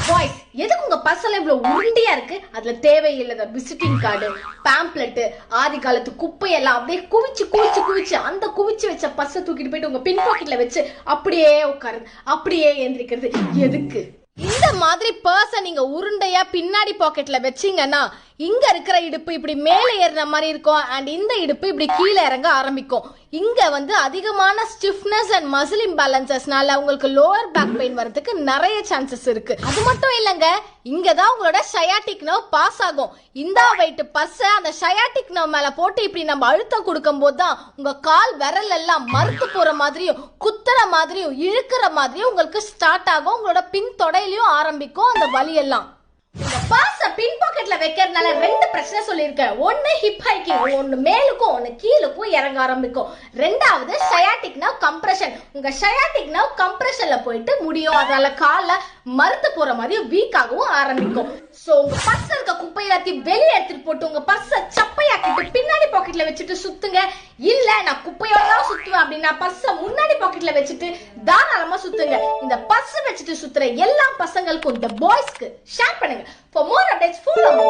Boys எதுக்கு உங்க பர்ஸ்ல இவ்வளவு உருண்டையா இருக்கு? அதுல தேவையில்லாத விசிட்டிங் கார்டு, பேம்ப்ளெட், ஆதி காலத்து குப்பையெல்லாம் அப்படியே குவிச்சு அந்த குவிச்சு வச்ச பர்ஸை தூக்கிட்டு போயிட்டு உங்க பின் பாக்கெட்ல வச்சு அப்படியே உட்காருது, அப்படியே எந்திரிக்கிறது எதுக்கு? இந்த மாதிரி பர்ஸை நீங்க உருண்டையா பின்னாடி பாக்கெட்ல வச்சீங்கன்னா இங்க இருக்கிற இடுப்பு இப்படி மேலே ஏறுற மாதிரி இருக்கும் அண்ட் இந்த இடுப்பு இப்படி கீழே இறங்க ஆரம்பிக்கும். இங்க வந்து அதிகமான ஸ்டிஃப்னஸ் அண்ட் மசில் இம்பேலன்சஸ்னால உங்களுக்கு லோவர் பேக் பெயின் வரதுக்கு நிறைய சான்சஸ் இருக்கு. அது மட்டும் இல்லங்க, இங்கதான் உங்களோட சயாட்டிக் நர்வ் பாஸ் ஆகும். இந்த வெயிட் பர்ஸ அந்த சயாட்டிக் நர்வ் மேல போட்டு இப்படி நம்ம அழுத்தம் கொடுக்கும் போது தான் உங்க கால் விரல் எல்லாம் மறுத்து போற மாதிரியும் குத்துற மாதிரியும் இழுக்கிற மாதிரியும் உங்களுக்கு ஸ்டார்ட் ஆகும். உங்களோட பின் தொடையிலயும் ஆரம்பிக்கும் அந்த வலி எல்லாம். பர்ஸ பின் பாக்கெட்ல வைக்கிறதுனால ரெண்டு பிரச்சனை சொல்லியிருக்கேன். ஒன்னு ஹிப் ஹைக்கிங், ஒன்னு மேலுக்கும் ஒன்னு கீழுக்கும் இறங்க ஆரம்பிக்கும். ரெண்டாவது சயாட்டிக் நர்வ் கம்ப்ரெஷன். உங்க சயாட்டிக் நர்வ் கம்ப்ரெஷன்ல போயிட்டு முடியும், அதனால கால மறுத்து போற மாதிரி வீக் ஆகவும் ஆரம்பிக்கும். சோ உங்க பர்ஸ் இருக்க குப்பை எல்லாத்தையும் வெளியே எடுத்துட்டு போட்டு உங்க பர்ஸ சப்பையாக்கிட்டு பின்னாடி பாக்கெட்ல வச்சுட்டு சுத்துங்க. இல்ல நான் குப்பையோட தான் சுத்துவேன் அப்படின்னா பர்ஸ முன்னாடி பாக்கெட்ல வச்சுட்டு தாராளமா சுத்துங்க. இந்த பர்ஸ் வச்சுட்டு சுத்துற எல்லா பசங்களுக்கும் இந்த பாய்ஸ்க்கு ஷேர் பண்ணுங்க. For more updates, follow me.